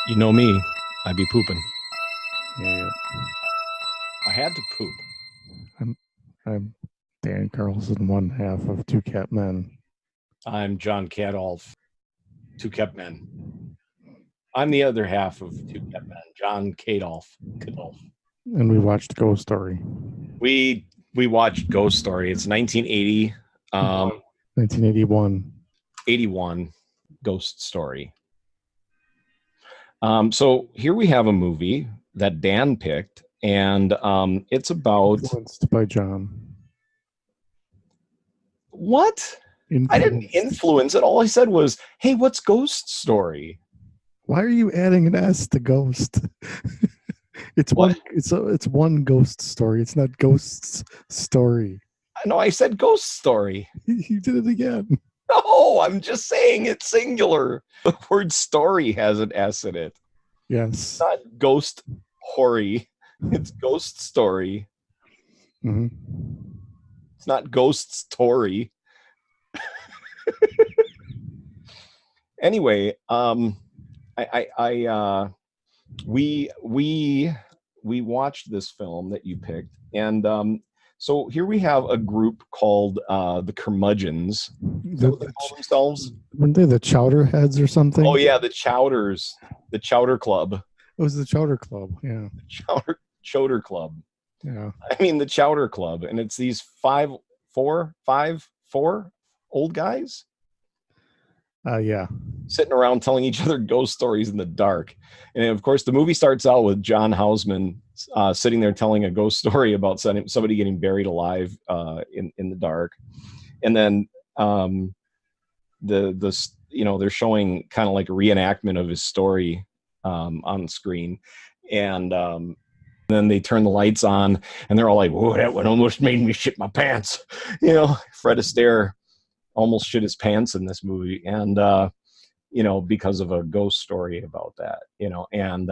You know me, I be pooping. Yeah, I had to poop. I'm Dan Carlson, one half of Two Cat Men. I'm John Cadolf, Two Kept Men. I'm the other half of Two Kept Men, John Cadolf. And we watched Ghost Story. We watched Ghost Story. It's 1980, 1981. 81 Ghost Story. So here we have a movie that Dan picked, and it's about Influenced by John. what? I didn't influence it. All I said was, "Hey, what's Ghost Story?" Why are you adding an S to Ghost? It's What? It's one ghost story. It's not Ghost's story. I know I said Ghost Story. You did it again. No, I'm just saying it's singular. The word story has an S in it. Yes. It's not ghost hoary. It's Ghost Story. Mm-hmm. It's not Ghost Story. Anyway, we watched this film that you picked, and so here we have a group called the Curmudgeons. Is that what they call themselves? Weren't they the Chowder Heads or something? Oh yeah, the Chowders, the Chowder Club. It was the Chowder Club. Yeah. The Chowder Club. Yeah. I mean the Chowder Club, and it's these four old guys. Yeah. Sitting around telling each other ghost stories in the dark. And of course, the movie starts out with John Houseman sitting there telling a ghost story about somebody getting buried alive in the dark. And then they're showing kind of like a reenactment of his story on screen. And then they turn the lights on and they're all like, "Whoa, that one almost made me shit my pants." Fred Astaire almost shit his pants in this movie, and because of a ghost story about that, and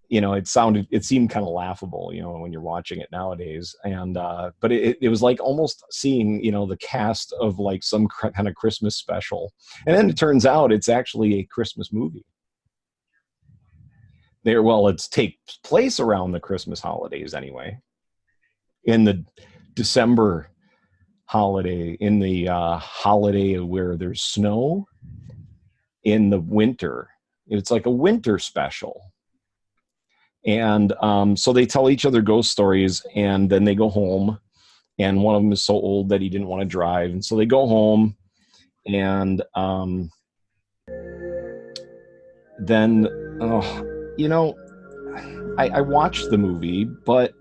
it seemed kind of laughable, when you're watching it nowadays, and but it was like almost seeing the cast of like some kind of Christmas special, and then it turns out it's actually a Christmas movie. It takes place around the Christmas holidays anyway, in the December holiday, in the holiday where there's snow in the winter. It's like a winter special. And so they tell each other ghost stories, and then they go home, and one of them is so old that he didn't want to drive, and so they go home, and then I watched the movie, but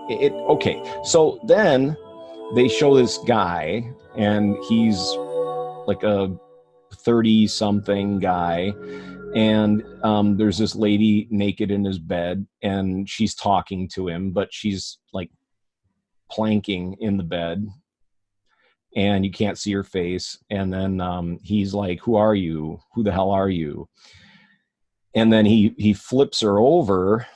okay, so then they show this guy, and he's like a 30-something guy, and there's this lady naked in his bed, and she's talking to him, but she's like planking in the bed, and you can't see her face. And then he's like, "Who are you? Who the hell are you?" And then he flips her over,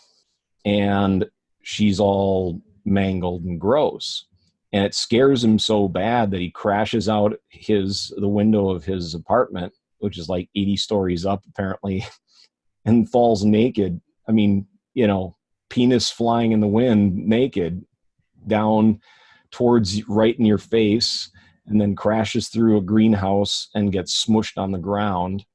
and she's all mangled and gross. And it scares him so bad that he crashes out the window of his apartment, which is like 80 stories up apparently, and falls naked. I mean, penis flying in the wind, naked, down towards right in your face, and then crashes through a greenhouse and gets smushed on the ground.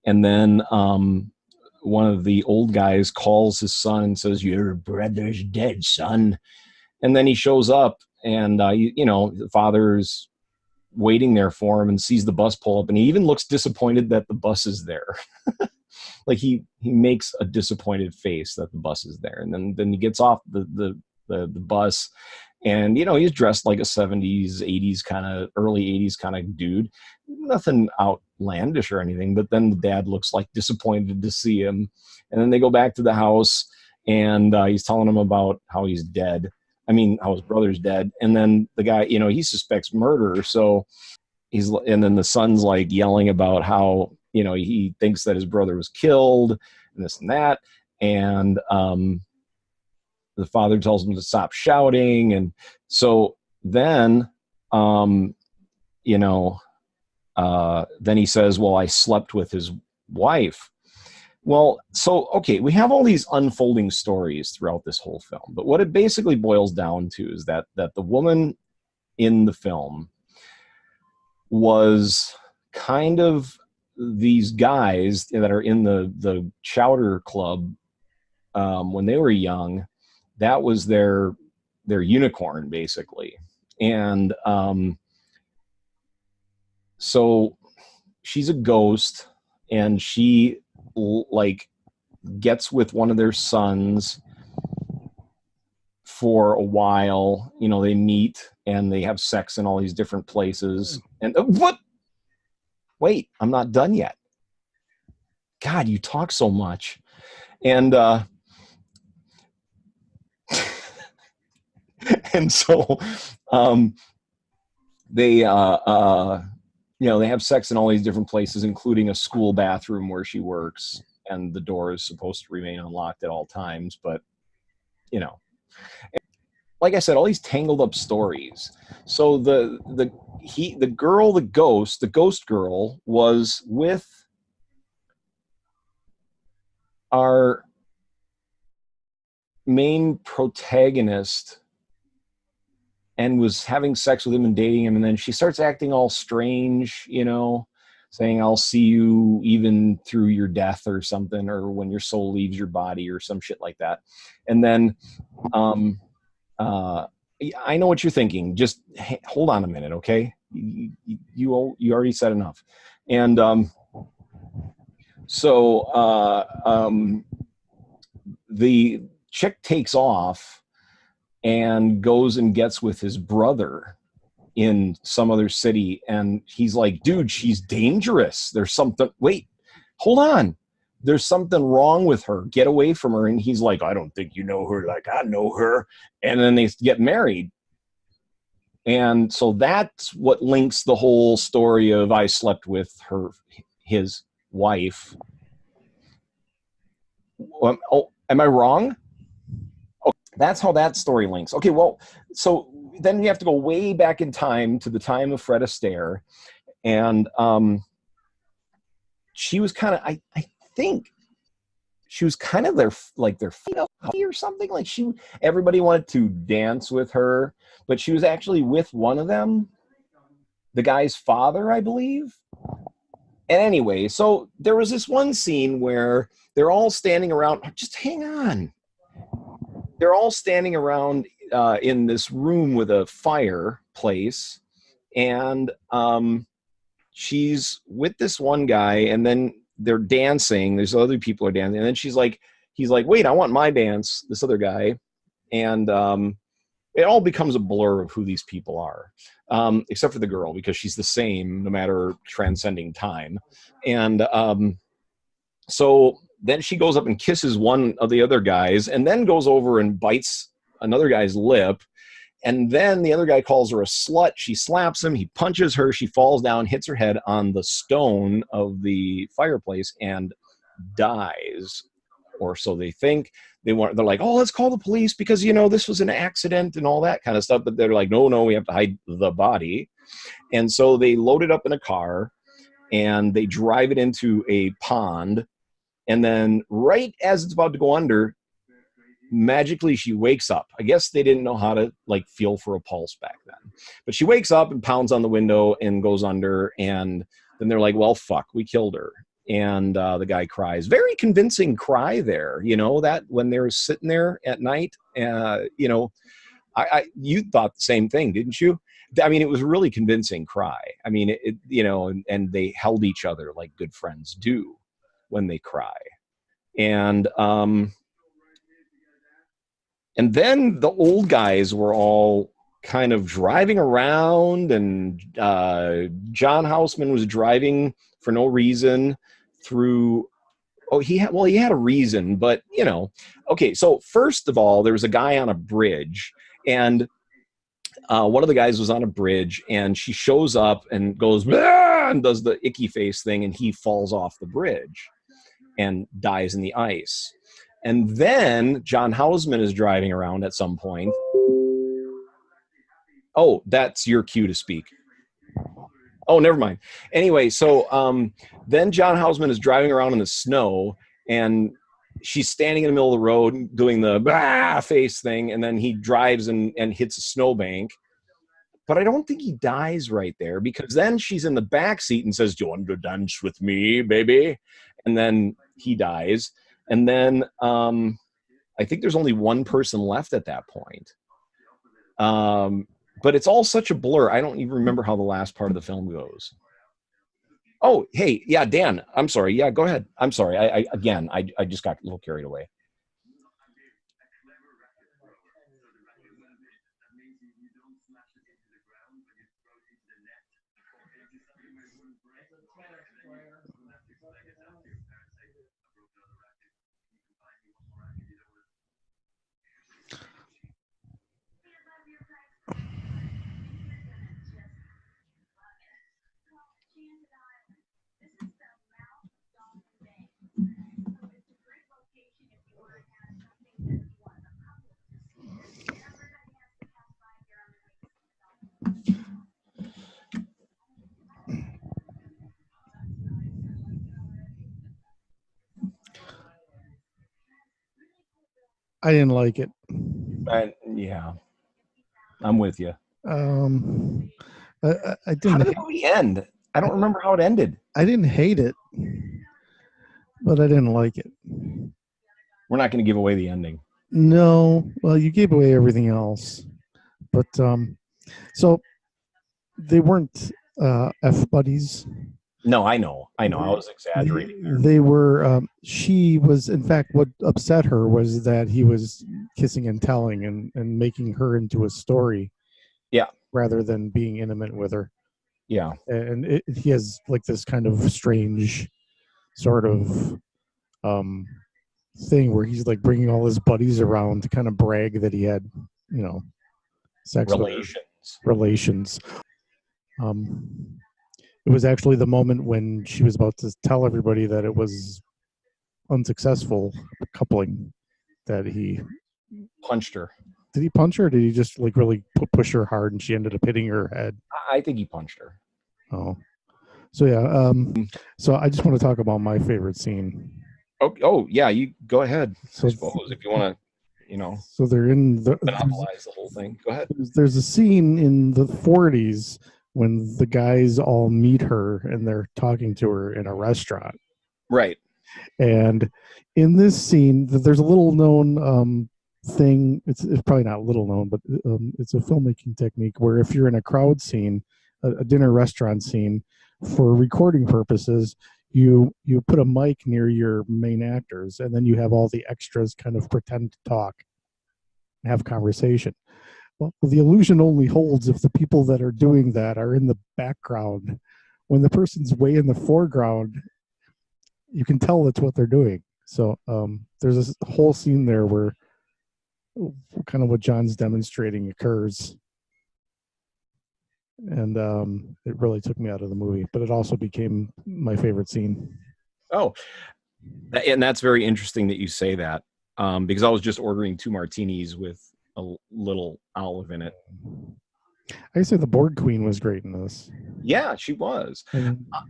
And then one of the old guys calls his son and says, "Your brother's dead, son." And then he shows up, and the father's waiting there for him and sees the bus pull up, and he even looks disappointed that the bus is there. Like he makes a disappointed face that the bus is there, and then he gets off the bus, and he's dressed like a 70s, 80s kind of, early 80s kind of dude, nothing outlandish or anything. But then the dad looks like disappointed to see him, and then they go back to the house, and he's telling him about how he's dead. I mean, how his brother's dead. And then the guy, he suspects murder. So and then the son's like yelling about how, he thinks that his brother was killed and this and that. And the father tells him to stop shouting. And so then, then he says, "Well, I slept with his wife. Well, so okay, we have all these unfolding stories throughout this whole film, but what it basically boils down to is that the woman in the film was kind of these guys that are in the chowder club when they were young. That was their unicorn, basically. And so she's a ghost, and she like gets with one of their sons for a while. You know, they meet and they have sex in all these different places. And what? Wait, I'm not done yet. God, you talk so much. And and so they you know, they have sex in all these different places, including a school bathroom where she works, and the door is supposed to remain unlocked at all times. But you know, like I said, all these tangled up stories. So the ghost girl was with our main protagonist and was having sex with him and dating him, and then she starts acting all strange, you know, saying I'll see you even through your death or something, or when your soul leaves your body or some shit like that. And then I know what you're thinking. Just hold on a minute, okay? You already said enough. And the chick takes off and goes and gets with his brother in some other city, and he's like, dude, she's dangerous. There's something. Wait, hold on. There's something wrong with her. Get away from her. And he's like, I don't think you know her like I know her. And then they get married. And so that's what links the whole story of I slept with his wife. Oh, am I wrong? Oh, that's how that story links. Okay, well, so then you have to go way back in time to the time of Fred Astaire. And she was kind of, I think she was kind of their female or something. Like everybody wanted to dance with her, but she was actually with one of them, the guy's father, I believe. And anyway, so there was this one scene where they're all standing around. Just hang on. They're all standing around in this room with a fireplace, and she's with this one guy, and then they're dancing. There's other people are dancing, and then he's like, wait, I want my dance. This other guy, and it all becomes a blur of who these people are, except for the girl, because she's the same no matter transcending time. And so then she goes up and kisses one of the other guys, and then goes over and bites another guy's lip. And then the other guy calls her a slut. She slaps him. He punches her. She falls down, hits her head on the stone of the fireplace, and dies. Or so they think. They're like, oh, let's call the police because, you know, this was an accident and all that kind of stuff. But they're like, no, we have to hide the body. And so they load it up in a car and they drive it into a pond. And then right as it's about to go under, magically she wakes up. I guess they didn't know how to like feel for a pulse back then, but she wakes up and pounds on the window and goes under. And then they're like, well, fuck, we killed her. And the guy cries, very convincing cry there, you know, that when they were sitting there at night, you know, you thought the same thing, didn't you? I mean, it was a really convincing cry. I mean, you know, and they held each other like good friends do when they cry. And then the old guys were all kind of driving around, and John Houseman was driving for no reason through. Oh, he had a reason, but you know, okay. So first of all, there was a guy on a bridge, and one of the guys was on a bridge, and she shows up and goes and does the icky face thing, and he falls off the bridge and dies in the ice. And then John Houseman is driving around at some point. Oh, that's your cue to speak. Oh, never mind. Anyway, so then John Houseman is driving around in the snow, and she's standing in the middle of the road doing the bah face thing, and then he drives and hits a snowbank. But I don't think he dies right there, because then she's in the back seat and says, "Do you want to dance with me, baby?" And then he dies. And then I think there's only one person left at that point. But it's all such a blur. I don't even remember how the last part of the film goes. Oh, hey, yeah, Dan. I'm sorry. Yeah, go ahead. I'm sorry. I just got a little carried away. I didn't like it. Yeah, I'm with you. I How didn't. did the movie end? I don't remember how it ended. I didn't hate it, but I didn't like it. We're not going to give away the ending. No, well, you gave away everything else, but so they weren't F buddies. No, I know. I was exaggerating. They were. She was, in fact, what upset her was that he was kissing and telling and making her into a story. Yeah. Rather than being intimate with her. Yeah. And he has like this kind of strange sort of thing where he's like bringing all his buddies around to kind of brag that he had, sex relations. It was actually the moment when she was about to tell everybody that it was unsuccessful coupling that he punched her. Did he punch her, or did he just like really push her hard and she ended up hitting her head? I think he punched her. Oh, so yeah. So I just want to talk about my favorite scene. Oh yeah, you go ahead. So, I suppose if you want to, So they're in monopolize the whole thing. Go ahead. There's a scene in the 40s when the guys all meet her and they're talking to her in a restaurant. Right. And in this scene, there's a little known thing. It's probably not little known, but it's a filmmaking technique where if you're in a crowd scene, a dinner restaurant scene, for recording purposes, you put a mic near your main actors, and then you have all the extras kind of pretend to talk, have conversation. Well, the illusion only holds if the people that are doing that are in the background. When the person's way in the foreground, you can tell that's what they're doing. So there's a whole scene there where kind of what John's demonstrating occurs. And it really took me out of the movie, but it also became my favorite scene. Oh, and that's very interesting that you say that, because I was just ordering 2 martinis with a little olive in it. I say the Borg Queen was great in this. Yeah, she was.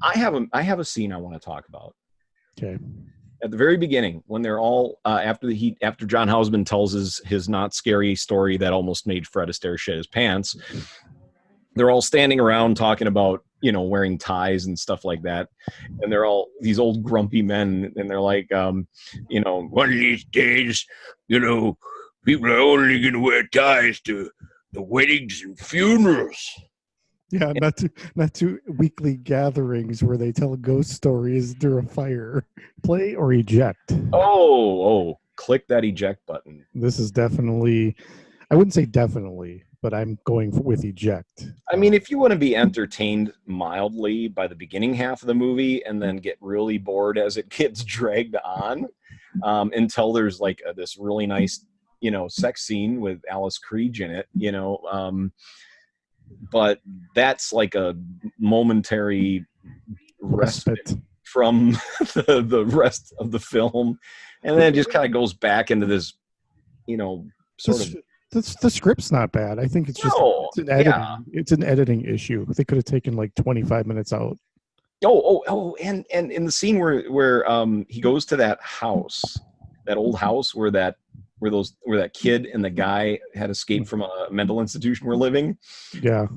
I have a scene I want to talk about. Okay. At the very beginning, when they're all after John Houseman tells his not scary story that almost made Fred Astaire shit his pants, they're all standing around talking about wearing ties and stuff like that, and they're all these old grumpy men, and they're like, one of these days, people are only going to wear ties to the weddings and funerals. Yeah, not to weekly gatherings where they tell ghost stories through a fire. Play or eject. Oh, click that eject button. This is definitely, I wouldn't say definitely, but I'm going with eject. I mean, if you want to be entertained mildly by the beginning half of the movie and then get really bored as it gets dragged on, until there's like this really nice, sex scene with Alice Creed in it, but that's like a momentary respite from the rest of the film, and then it just kind of goes back into this, sort of The script's not bad. I think it's just No, it's an yeah. editing issue. They could have taken like 25 minutes out. And in the scene where he goes to that house, that old house where that kid and the guy had escaped from a mental institution were living. Yeah.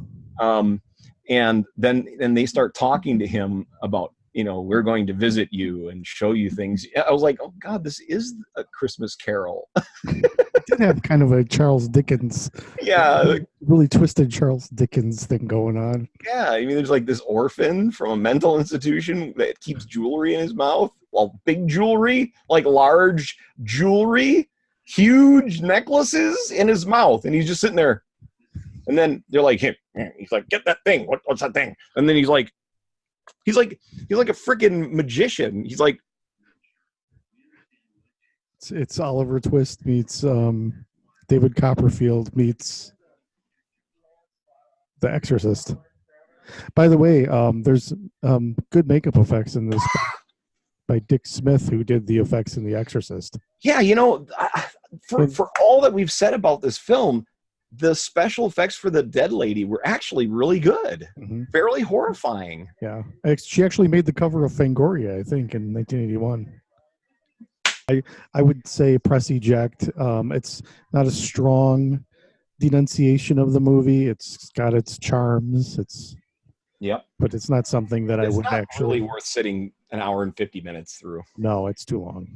And then they start talking to him about, we're going to visit you and show you things. I was like, oh God, this is A Christmas Carol. It did have kind of a Charles Dickens, Yeah. really twisted Charles Dickens thing going on. Yeah. I mean, there's like this orphan from a mental institution that keeps jewelry in his mouth. Well, big jewelry, like large jewelry, huge necklaces in his mouth. And he's just sitting there. And then they're like, hey, he's like, get that thing. What's that thing? And then he's like a freaking magician. He's like, It's Oliver Twist meets David Copperfield meets The Exorcist. By the way, there's good makeup effects in this by Dick Smith, who did the effects in The Exorcist. Yeah, for all that we've said about this film, the special effects for the dead lady were actually really good, fairly horrifying. Yeah, she actually made the cover of Fangoria, I think, in 1981. I would say press eject. It's not a strong denunciation of the movie. It's got its charms. But it's not something that I would actually. Really worth sitting an hour and 50 minutes through. No, it's too long.